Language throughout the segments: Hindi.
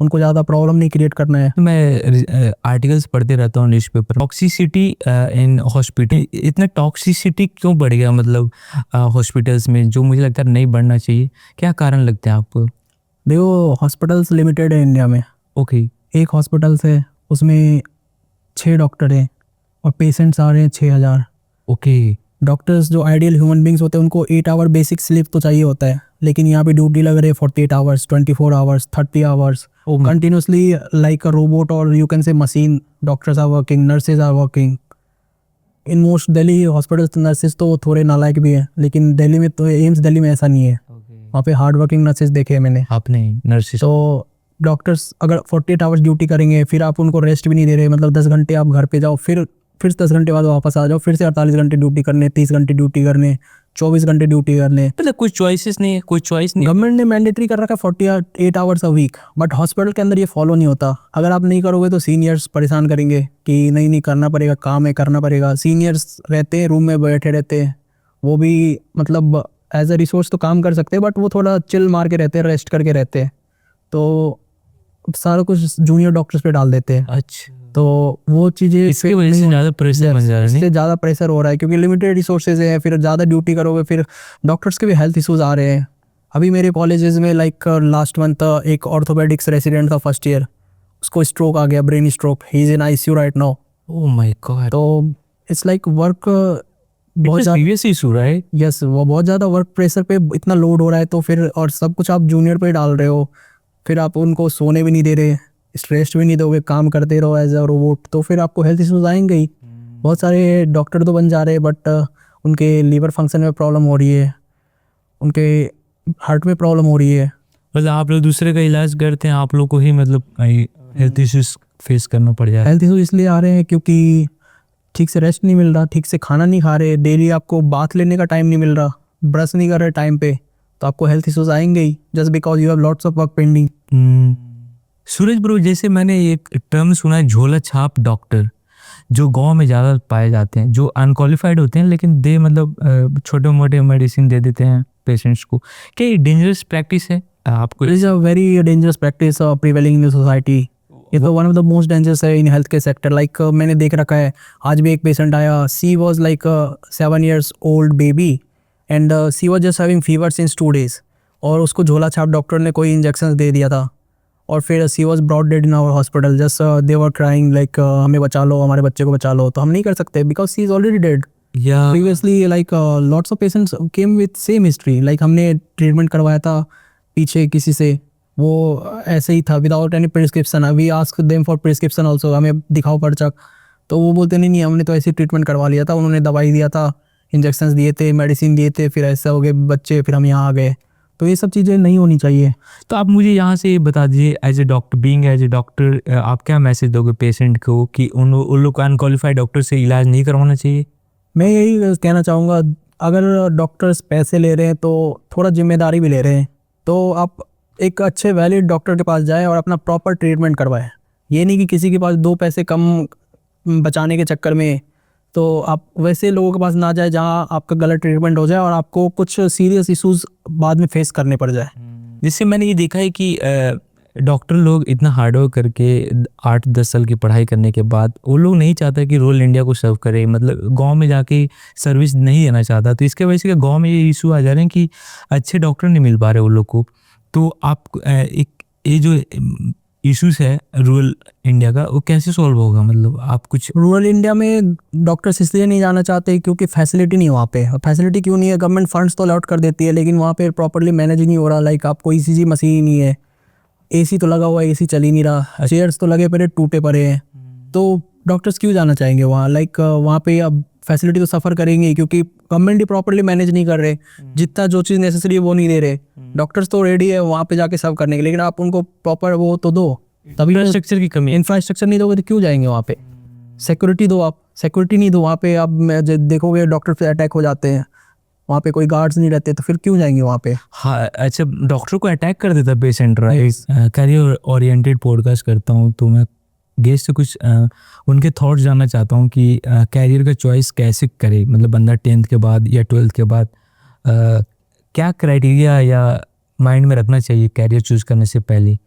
उनको ज़्यादा प्रॉब्लम नहीं क्रिएट करना है। मैं आर्टिकल्स पढ़ते रहता हूँ न्यूज़पेपर। टॉक्सिसिटी इन हॉस्पिटल, इतना टॉक्सिसिटी क्यों बढ़ गया मतलब हॉस्पिटल्स में, जो मुझे लगता है नहीं बढ़ना चाहिए? क्या कारण लगते हैं आपको? देखो, हॉस्पिटल्स लिमिटेड है इंडिया में। ओके। एक हॉस्पिटल्स है, उसमें 6 डॉक्टर हैं और पेशेंट्स आ रहे हैं 6000। ओके। डॉक्टर्स जो आइडियल ह्यूमन बींग्स होते हैं उनको 8 आवर बेसिक स्लीप तो चाहिए होता है, लेकिन यहाँ पे ड्यूटी लग रही है 48 hours, 24 hours, 30 hours continuously, like a robot, और you can say machine. Doctors are working, nurses are working in most Delhi hospitals. Nurses तो थोड़े नालायक भी हैं, लेकिन दिल्ली में तो, एम्स दिल्ली में ऐसा नहीं है। वहाँ पे हार्ड वर्किंग नर्सेज देखे हैं मैंने। आपने नर्सेस? तो डॉक्टर्स अगर 48 आवर्स ड्यूटी करेंगे, फिर आप उनको रेस्ट भी नहीं दे रहे, मतलब 10 घंटे आप घर पे जाओ, फिर 10 घंटे बाद वापस आ जाओ, फिर से 48 घंटे ड्यूटी करने, 30 घंटे ड्यूटी करने, 24 घंटे ड्यूटी करने। मतलब कोई चॉइसेस नहीं है, कोई चॉइस नहीं। गवर्नमेंट ने मैंडेटरी कर रखा है 48 hours a week, but hospital के अंदर ये फॉलो नहीं होता। अगर आप नहीं करोगे तो सीनियर्स परेशान करेंगे कि नहीं नहीं करना पड़ेगा, काम है करना पड़ेगा। सीनियर्स रहते हैं रूम में बैठे रहते हैं, वो भी मतलब एज अ रिसोर्स तो काम कर सकते हैं, बट वो थोड़ा चिल मार के रहते हैं, रेस्ट करके रहते हैं, तो सारा कुछ जूनियर डॉक्टर्स पे डाल देते हैं। अच्छा। तो वो चीज़ें इसकी वजह से ज़्यादा प्रेशर बन जा रहा है। इससे ज़्यादा प्रेशर हो रहा है क्योंकि लिमिटेड रिसोर्सेज है, फिर ज़्यादा ड्यूटी करोगे, फिर डॉक्टर्स के भी हेल्थ इश्यूज आ रहे हैं। अभी मेरे कॉलेजेस में लाइक लास्ट मंथ एक ऑर्थोपेडिक्स रेसिडेंट था फर्स्ट ईयर, उसको स्ट्रोक आ गया, brain stroke. He is in ICU right now. Oh my God. तो इट्स लाइक वर्क बहुत सीरियस इशू रहा है। यस, वो बहुत ज़्यादा वर्क प्रेशर पे इतना लोड हो रहा है, तो फिर और सब कुछ आप जूनियर पे डाल रहे हो, फिर आप उनको सोने भी नहीं दे रहे, स्ट्रेस भी नहीं दोगे, काम करते रहो एज अ रोबोट, तो फिर आपको हेल्थ इश्यूज आएंगे ही। बहुत सारे डॉक्टर तो बन जा रहे हैं, बट उनके लीवर फंक्शन में प्रॉब्लम हो रही है, उनके हार्ट में प्रॉब्लम हो रही है। मतलब आप लोग दूसरे का इलाज करते हैं, आप लोग को ही मतलब हेल्थ इश्यूज फेस करना पड़ जाए। हेल्थ इशू इसलिए आ रहे हैं क्योंकि ठीक से रेस्ट नहीं मिल रहा, ठीक से खाना नहीं खा रहे, डेली आपको बाथ लेने का टाइम नहीं मिल रहा, ब्रश नहीं कर रहे टाइम पे, तो आपको हेल्थ इश्यूज आएंगे ही, just because you have lots of work pending. Suraj bro, जैसे मैंने एक टर्म सुना है, झोला छाप डॉक्टर, जो गांव में ज़्यादा पाए जाते हैं, जो अनक्वालिफाइड होते हैं, लेकिन दे मतलब छोटे मोटे मेडिसिन दे देते हैं पेशेंट्स को। क्या ये डेंजरस प्रैक्टिस है आपको? It is a very dangerous practice prevailing in society. ये तो one of the most dangerous है इन हेल्थ के सेक्टर। लाइक मैंने देख रखा है, आज भी एक पेशेंट आया, she was like 7 years old baby and she was just having fever since 2 days, और उसको झोला छाप डॉक्टर ने कोई इंजेक्शन दे दिया था, और फिर she was brought dead in our hospital. Just they were crying like हमें बचा लो, हमारे बच्चे को बचा लो, तो हम नहीं कर सकते because she is already dead. Previously like lots of patients came with same history, like हमने ट्रीटमेंट करवाया था पीछे किसी से, वो ऐसे ही था without any prescription. We ask them for prescription also, हमें दिखाओ पर्चा, तो वो बोलते नहीं नहीं हमने तो ऐसे ट्रीटमेंट करवा लिया था, उन्होंने दवाई दिया था, इंजेक्शंस दिए थे, मेडिसिन दिए थे, फिर ऐसा हो गए बच्चे, फिर हम यहाँ आ गए। तो ये सब चीज़ें नहीं होनी चाहिए। तो आप मुझे यहाँ से बता दीजिए, as a doctor, being as a doctor, आप क्या मैसेज दोगे पेशेंट को कि उन लोग को अनक्वालिफाइड डॉक्टर से इलाज नहीं करवाना चाहिए? मैं यही कहना चाहूँगा, अगर डॉक्टर्स पैसे ले रहे हैं तो थोड़ा जिम्मेदारी भी ले रहे हैं, तो आप एक अच्छे वैलिड डॉक्टर के पास जाएं और अपना प्रॉपर ट्रीटमेंट करवाएं। ये नहीं कि किसी के पास 2 पैसे कम बचाने के चक्कर में तो आप वैसे लोगों के पास ना जाए जहां आपका गलत ट्रीटमेंट हो जाए और आपको कुछ सीरियस इश्यूज बाद में फेस करने पड़ जाए। जिससे मैंने ये देखा है कि डॉक्टर लोग इतना हार्डवर्क करके 8-10 साल की पढ़ाई करने के बाद वो लोग नहीं चाहता कि रूरल इंडिया को सर्व करे, मतलब गांव में जाके सर्विस नहीं देना चाहता। तो इसके वजह से गांव में ये इशू आ जा रहे हैं कि अच्छे डॉक्टर नहीं मिल पा रहे उन लोग को। तो आप एक ये जो इश्यूज है रूरल इंडिया का, वो कैसे सॉल्व होगा? मतलब आप कुछ रूरल इंडिया में डॉक्टर्स इसलिए नहीं जाना चाहते क्योंकि फैसिलिटी नहीं है वहाँ पे। फैसिलिटी क्यों नहीं है? गवर्नमेंट फंड्स तो अलॉट कर देती है, लेकिन वहाँ पे प्रॉपरली मैनेज नहीं हो रहा। लाइक आपको ECG मशीन नहीं है, AC तो लगा हुआ है, AC चल ही नहीं रहा, चेयर्स तो लगे पड़े टूटे पड़े हैं, तो डॉक्टर्स क्यों जाना चाहेंगे वहाँ? लाइक वहाँ पे अब फैसिलिटी तो सफ़र करेंगे क्योंकि गवर्नमेंट ही प्रॉपरली मैनेज नहीं कर रहे, जितना जो चीज़ नेसेसरी है वो नहीं दे रहे। डॉक्टर्स तो रेडी है वहाँ पे जाके सर्व करने के, लेकिन आप उनको प्रॉपर वो तो दो, तभी इंफ्रास्ट्रक्चर की कमी है। इंफ्रास्ट्रक्चर नहीं दोगे तो क्यों जाएंगे वहाँ पे? सिक्योरिटी दो, आप सिक्योरिटी नहीं दो वहाँ पे, आप देखोगे डॉक्टर पे अटैक हो जाते हैं, वहाँ पे कोई गार्ड्स नहीं रहते, तो फिर क्यों जाएंगे वहाँ पे? हाँ, अच्छा, डॉक्टर को अटैक कर देता patient, right? Career oriented podcast करता हूँ, तो मैं गेस्ट से कुछ उनके थॉट्स जानना चाहता हूँ कि कैरियर का चॉइस कैसे करे। मतलब बंदा 10th के बाद या 12th के बाद क्या क्राइटेरिया या माइंड में रखना चाहिए कैरियर चूज़ करने से पहले?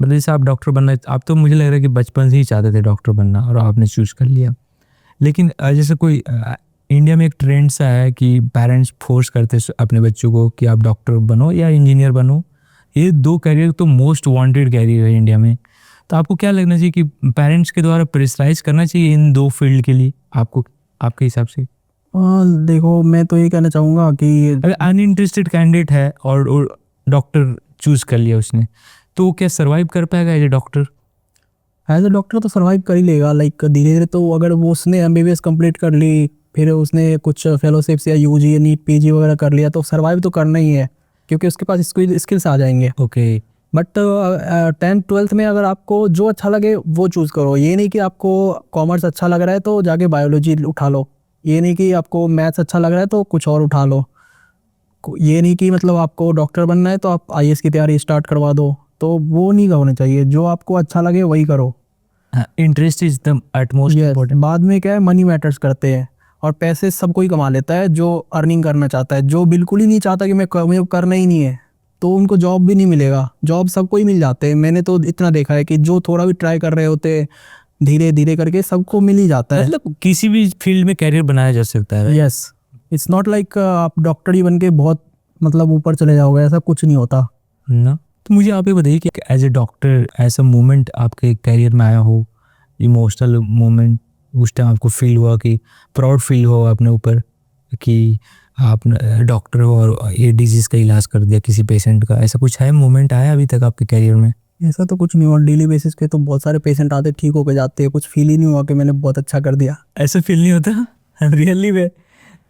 मतलब जैसे आप डॉक्टर बनना, आप तो मुझे लग रहा है कि बचपन से ही चाहते थे डॉक्टर बनना और आपने चूज कर लिया। लेकिन जैसे कोई इंडिया में एक ट्रेंड सा है कि पेरेंट्स फोर्स करते हैं अपने बच्चों को कि आप डॉक्टर बनो या इंजीनियर बनो। ये दो कैरियर तो मोस्ट वांटेड कैरियर है इंडिया में। तो आपको क्या लगना चाहिए कि पेरेंट्स के द्वारा प्रेशराइज करना चाहिए इन दो फील्ड के लिए आपको, आपके हिसाब से? देखो मैं तो ये कहना चाहूँगा कि अगर अनइंटरेस्टेड कैंडिडेट है और डॉक्टर चूज कर लिया उसने, तो वो क्या सर्वाइव कर पाएगा as a doctor? As a doctor तो सर्वाइव कर ही लेगा। लाइक धीरे धीरे तो अगर वो उसने एमबीबीएस कंप्लीट कर ली, फिर उसने कुछ फेलोशिप्स या यूजी नीट पीजी वगैरह कर लिया, तो सर्वाइव तो करना ही है, क्योंकि उसके पास स्किल्स आ जाएंगे। ओके। बट 10th-12th में अगर आपको जो अच्छा लगे वो चूज़ करो। ये नहीं कि आपको कॉमर्स अच्छा लग रहा है तो जाके बायोलॉजी उठा लो, ये नहीं कि आपको मैथ्स अच्छा लग रहा है तो कुछ और उठा लो, ये नहीं कि मतलब आपको डॉक्टर बनना है तो आप आईएएस की तैयारी स्टार्ट करवा दो। तो वो नहीं होना चाहिए, जो आपको अच्छा लगे वही करो। Interest is the utmost important. बाद में क्या है, मनी मैटर्स करते हैं, और पैसे सब कोई कमा लेता है जो अर्निंग करना चाहता है। जो बिल्कुल ही नहीं चाहता कि मुझे करना ही नहीं है, तो उनको जॉब भी नहीं मिलेगा। जॉब सबको ही मिल जाते हैं। मैंने तो इतना देखा है कि जो थोड़ा भी ट्राई कर रहे होते, धीरे धीरे करके सबको मिल ही जाता है। मतलब किसी भी फील्ड में कैरियर बनाया जा सकता है। यस, इट्स नॉट लाइक आप डॉक्टर ही बन के बहुत मतलब ऊपर चले जाओगे, ऐसा कुछ नहीं होता ना। तो मुझे आप ये बताइए कि एज ए डॉक्टर ऐसा मोमेंट आपके कैरियर में आया हो, इमोशनल मोमेंट, उस टाइम आपको फील हुआ कि प्राउड फील हुआ अपने ऊपर कि आप डॉक्टर हो और ये डिजीज़ का इलाज कर दिया किसी पेशेंट का? ऐसा कुछ है, मोमेंट आया अभी तक आपके कैरियर में? ऐसा तो कुछ नहीं हुआ। डेली बेसिस पे तो बहुत सारे पेशेंट आते, ठीक होके जाते हैं, कुछ फील ही नहीं हुआ कि मैंने बहुत अच्छा कर दिया। ऐसा फील नहीं होता रियली में?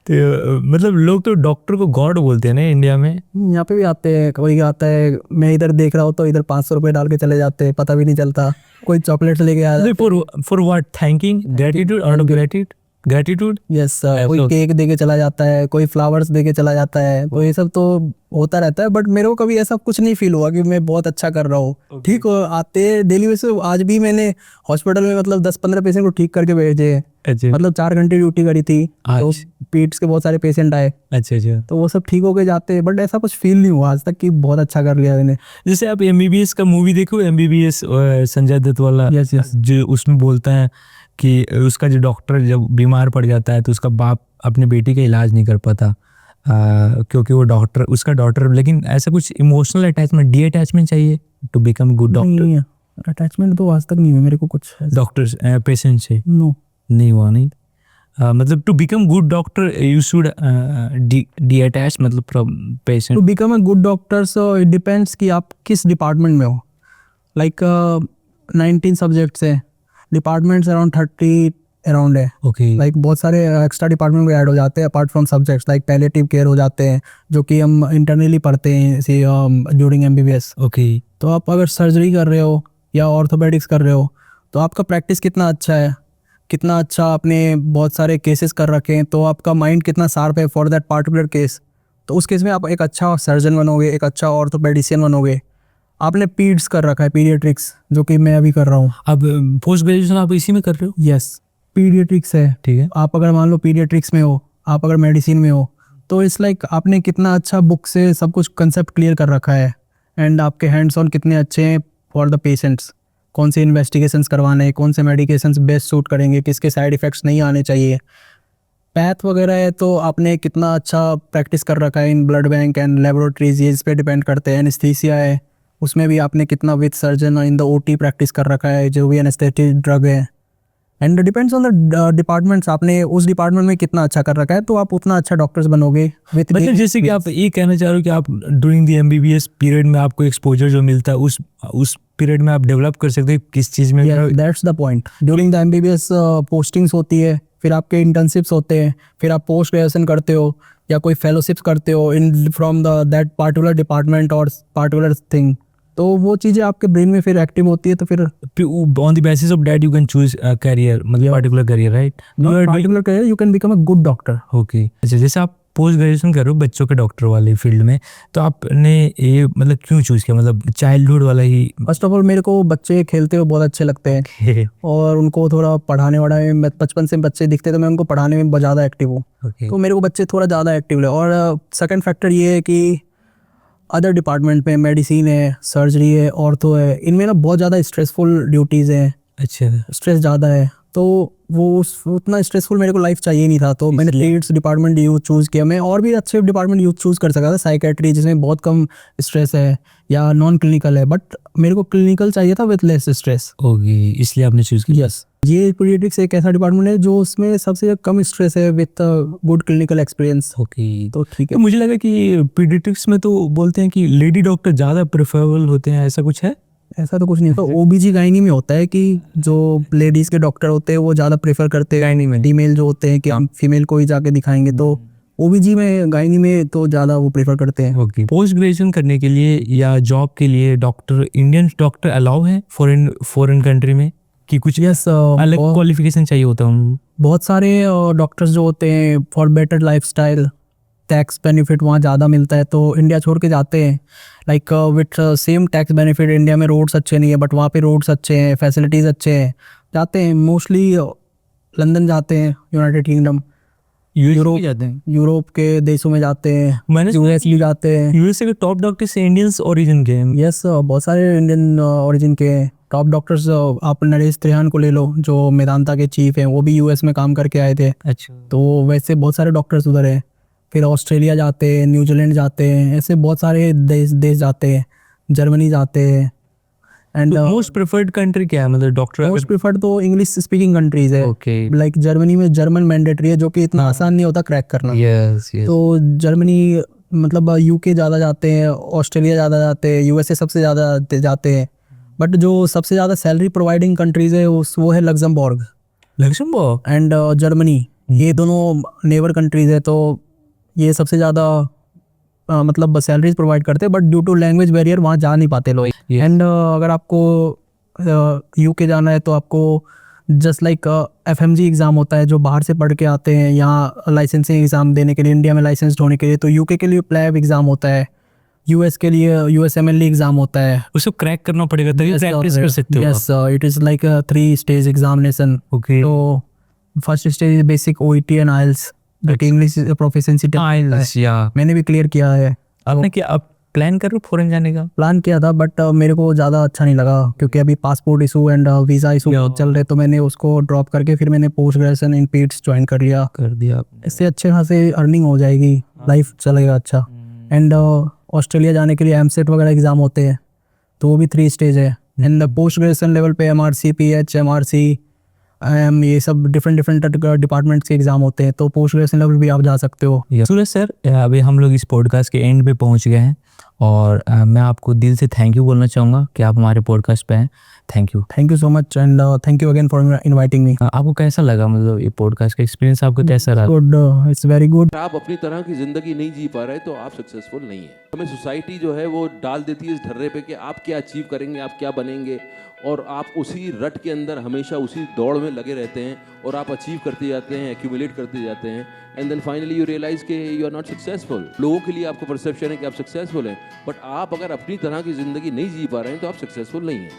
तो मतलब लोग तो डॉक्टर को गॉड बोलते हैं ना इंडिया में। यहाँ पे भी आते हैं, कोई आता है, मैं इधर देख रहा हूँ तो इधर 500 रुपये डाल के चले जाते हैं, पता भी नहीं चलता। कोई चॉकलेट लेके आया, for what? Thanking, gratitude, out of gratitude. Yes, कोई केक दे के चला जाता है, कोई फ्लावर्स दे के चला जाता है, तो ये सब तो होता रहता है। बट मेरे को कभी ऐसा कुछ नहीं फील हुआ कि मैं बहुत अच्छा कर रहा हूँ। ठीक आते हैं डेली बेसिस। आज भी मैंने हॉस्पिटल में मतलब 10-15 पेशेंट को ठीक करके भेजे हैं। अच्छा मतलब 4 घंटे ड्यूटी करी थी, तो पीट्स के बहुत सारे पेशेंट आए, अच्छा अच्छा। तो वो सब ठीक होके जाते हैं। बट ऐसा कुछ फील नहीं हुआ आज तक कि बहुत अच्छा कर लिया मैंने। जैसे आप एमबीबीएस का मूवी देखो, एमबीबीएस संजय दत्त वाला, यस यस, जो उसमें बोलता है कि उसका जो डॉक्टर जब बीमार पड़ जाता है तो उसका बाप अपनी बेटी का इलाज नहीं कर पाता क्योंकि वो डॉक्टर, उसका डॉक्टर। लेकिन ऐसा कुछ इमोशनल अटैचमेंट, डी अटैचमेंट चाहिए to become good doctor? Attachment तो आज तक नहीं हुआ मेरे को कुछ डॉक्टर पेशेंट से नो, नहीं हुआ? नहीं मतलब to become good doctor you should detach मतलब patient. To become a good doctor so it depends कि आप किस डिपार्टमेंट में हो। लाइक 19 सब्जेक्ट्स है, डिपार्टमेंट्स अराउंड 30 अराउंड है। ओके। लाइक बहुत सारे एक्स्ट्रा डिपार्टमेंट भी ऐड हो जाते हैं apart from subjects. Like palliative care हो जाते हैं, जो कि हम इंटरनली पढ़ते हैं ड्यूरिंग एमबीबीएस। ओके। तो आप अगर सर्जरी कर रहे हो या ऑर्थोपेडिक्स कर रहे हो, तो आपका प्रैक्टिस कितना अच्छा है, कितना अच्छा आपने बहुत सारे केसेस कर रखे हैं, तो आपका माइंड कितना शार्प है फॉर दैट पार्टिकुलर केस। तो उस केस में आप एक अच्छा सर्जन बनोगे, एक अच्छा ऑर्थोपेडिशियन बनोगे। आपने पीड्स कर रखा है, पीडियाट्रिक्स, जो कि मैं अभी कर रहा हूँ। अब पोस्ट ग्रेजुएशन आप इसी में कर रहे हो? यस, पीडियाट्रिक्स है। ठीक है। आप अगर मान लो पीडियाट्रिक्स में हो, आप अगर मेडिसिन में हो, तो इट्स लाइक आपने कितना अच्छा बुक से सब कुछ कंसेप्ट क्लियर कर रखा है, एंड आपके हैंड्स ऑन कितने अच्छे हैं फॉर द पेशेंट्स। कौन से इन्वेस्टिगेशंस करवाने हैं, कौन से मेडिकेशंस बेस्ट सूट करेंगे, किसके साइड इफ़ेक्ट्स नहीं आने चाहिए। पैथ वगैरह है तो आपने कितना अच्छा प्रैक्टिस कर रखा है in blood bank and laboratories, ये इस पे डिपेंड करते हैं। एनेस्थीसिया है, उसमें भी आपने कितना with surgeon in the OT practice कर रखा है, जो भी एनेस्थेटिक ड्रग है। And depends on the departments, आपने उस डिपार्टमेंट में कितना अच्छा कर रखा है, तो आप उतना अच्छा डॉक्टर्स बनोगे। मतलब जैसे कि आप ये कहना चाह रहे हो कि आप ड्यूरिंग द एमबीबीएस पीरियड में आपको एक्सपोजर जो मिलता है उस पीरियड में आप डेवलप कर सकते हो किस चीज़ में? That's the point. During the MBBS postings होती है, फिर आपके इंटर्नशिप्स होते हैं, फिर आप पोस्ट ग्रेजुएशन करते हो या कोई फेलोशिप्स करते हो in from the that particular department और पार्टिकुलर थिंग। तो वो चीज़ें आपके ब्रेन में फिर एक्टिव होती है, तो फिर on the basis of that you can choose career, मतलब particular career, right? Particular career you can become a good doctor. Okay. अच्छा, जैसे आप पोस्ट ग्रेजुएशन कर रहे हो बच्चों के डॉक्टर वाले फील्ड में, तो आपने ये मतलब क्यों चूज़ किया, मतलब चाइल्डहुड वाला ही? फर्स्ट ऑफ ऑल मेरे को बच्चे खेलते हुए बहुत अच्छे लगते हैं और उनको थोड़ा पढ़ाने वढ़ाने में, बचपन से बच्चे दिखते तो मैं उनको पढ़ाने में बहुत ज़्यादा एक्टिव हूँ। तो मेरे को बच्चे थोड़ा ज़्यादा एक्टिव है। और सेकंड फैक्टर ये है कि अदर डिपार्टमेंट में मेडिसिन है, सर्जरी है, ऑर्थो है, इनमें ना बहुत ज़्यादा स्ट्रेसफुल ड्यूटीज़ हैं, अच्छा स्ट्रेस ज़्यादा है, तो वो उतना स्ट्रेसफुल मेरे को लाइफ चाहिए नहीं था, तो मैंने पीड्स डिपार्टमेंट यूथ चूज़ किया। मैं और भी अच्छे डिपार्टमेंट यूथ चूज़ कर सकता था, साइकेट्री जिसमें बहुत कम स्ट्रेस है या नॉन क्लिनिकल है, बट मेरे को क्लिनिकल चाहिए था विथ लेस स्ट्रेस। ओके, इसलिए आपने चूज किया। यस, ये पीडियाट्रिक्स एक ऐसा डिपार्टमेंट है जो उसमें सबसे कम स्ट्रेस है with good clinical experience. Okay, तो ठीक तो है, मुझे लगा कि पीडियाट्रिक्स में तो बोलते हैं कि लेडी डॉक्टर ज़्यादा प्रेफरेबल होते हैं, ऐसा कुछ है? ऐसा तो कुछ नहीं होता। ओबीजी गायनी में होता है कि जो लेडीज़ के डॉक्टर होते हैं वो ज़्यादा प्रेफर करते हैं गायनी में? फीमेल जो होते हैं कि हम फीमेल को ही जाके दिखाएंगे, तो ओबीजी में गायनी में तो ज़्यादा वो प्रेफर करते हैं। ओके, पोस्ट ग्रेजुएशन करने के लिए या जॉब के लिए डॉक्टर, इंडियन डॉक्टर अलाउ है फॉरेन कंट्री में कि कुछ यस, अलग क्वालिफिकेशन चाहिए होता है उनको? बहुत सारे डॉक्टर्स जो होते हैं for better lifestyle, tax benefit वहाँ ज़्यादा मिलता है तो इंडिया छोड़ के जाते हैं। Like with same tax benefit, India में रोड्स अच्छे नहीं है बट वहाँ पे रोड्स अच्छे हैं, फैसिलिटीज़ अच्छे हैं, जाते हैं मोस्टली लंदन जाते हैं, यूनाइटेड किंगडम, यूरोप जाते हैं। यूरोप के देशों में जाते हैं, मैंने यूएस भी जाते हैं। यूएसए के टॉप डॉक्टर से इंडियंस ओरिजिन के हैं। यस, बहुत सारे इंडियन ओरिजिन के टॉप डॉक्टर्स, आप नरेश त्रिहान को ले लो जो मेदांता के चीफ हैं, वो भी यूएस में काम करके आए थे। अच्छा, तो वैसे बहुत सारे डॉक्टर्स उधर हैं। फिर ऑस्ट्रेलिया जाते हैं, न्यूजीलैंड जाते हैं, ऐसे बहुत सारे देश जाते हैं, जर्मनी जाते हैं। एंड मोस्ट प्रेफर्ड कंट्री क्या है, मतलब डॉक्टर? मोस्ट प्रिफर्ड तो इंग्लिश स्पीकिंग कंट्रीज है। ओके, लाइक जर्मनी में जर्मन मैंडेटरी है जो कि इतना आसान नहीं होता क्रैक करना। Yes yes. तो जर्मनी मतलब यूके ज़्यादा जाते हैं, ऑस्ट्रेलिया ज़्यादा जाते हैं, यूएसए सबसे ज़्यादा जाते हैं, बट जो सबसे ज़्यादा सैलरी प्रोवाइडिंग कंट्रीज़ है वो है लग्जमबर्ग लक्ष्मबर्ग एंड जर्मनी। ये दोनों नेबर कंट्रीज़ है, तो ये सबसे ज़्यादा मतलब सैलरीज प्रोवाइड करते हैं, but due to language barrier वहाँ जा नहीं पाते लोग। एंड अगर आपको यूके जाना है तो आपको जस्ट लाइक एफएमजी एग्ज़ाम होता है जो बाहर से पढ़ के आते हैं यहाँ लाइसेंसिंग एग्ज़ाम देने के लिए, इंडिया में लाइसेंस होने के लिए, तो यूके के लिए प्लैब एग्ज़ाम होता है, यूएस के लिए यूएसएमएलई एग्ज़ाम होता है। उसको क्रैक करना पड़ेगा तभी प्रैक्टिस कर सकते हो। Yes, it is like 3 stage examination. Okay, तो first stage is basic OET and IELTS, जो कि इंग्लिश प्रोफिशिएंसी टेस्ट या मैंने भी क्लियर किया है। आपने क्या अब प्लान कर रहे हो फॉरेन जाने का? प्लान किया था बट मेरे को ज़्यादा अच्छा नहीं लगा क्योंकि अभी passport issue and visa issue चल रहे, तो मैंने उसको ड्रॉप करके फिर मैंने post graduation in Pitt's join कर लिया। कर दिया आपने? इससे अच्छे खासे अर्निंग हो जाएगी, लाइफ चलेगा अच्छा। एंड ऑस्ट्रेलिया जाने के लिए एमसेट वगैरह एग्ज़ाम होते हैं, तो वो भी 3 स्टेज है। एंड पोस्ट ग्रेजुएशन लेवल पे एमआरसी, पीएच, एमआरसी, ये सब डिफरेंट डिपार्टमेंट्स के एग्ज़ाम होते हैं, तो पोस्ट ग्रेजुएशन लेवल भी आप जा सकते हो। सूरज सर, अभी हम लोग इस पॉडकास्ट के एंड पे पहुंच गए हैं और मैं आपको दिल से थैंक यू बोलना चाहूँगा कि आप हमारे पॉडकास्ट पे हैं। Thank you so much and thank you again for inviting me. आपको कैसा लगा, मतलब ये पॉडकास्ट का एक्सपीरियंस आपको कैसा रहा? Good, it's very good. आप अपनी तरह की जिंदगी नहीं जी पा रहे तो आप सक्सेसफुल नहीं है। हमें सोसाइटी जो है वो डाल देती है इस ढर्रे पे कि आप क्या अचीव करेंगे, आप क्या बनेंगे, और आप उसी रट के अंदर हमेशा उसी दौड़ में लगे रहते हैं और आप अचीव करते जाते हैं, एक्यूमुलेट करते जाते हैं, and then finally you realise कि यू आर नॉट सक्सेसफुल। लोगों के लिए आपको परसेप्शन है कि आप सक्सेसफुल हैं, बट आप अगर अपनी तरह की जिंदगी नहीं जी पा रहे हैं तो आप सक्सेसफुल नहीं हैं।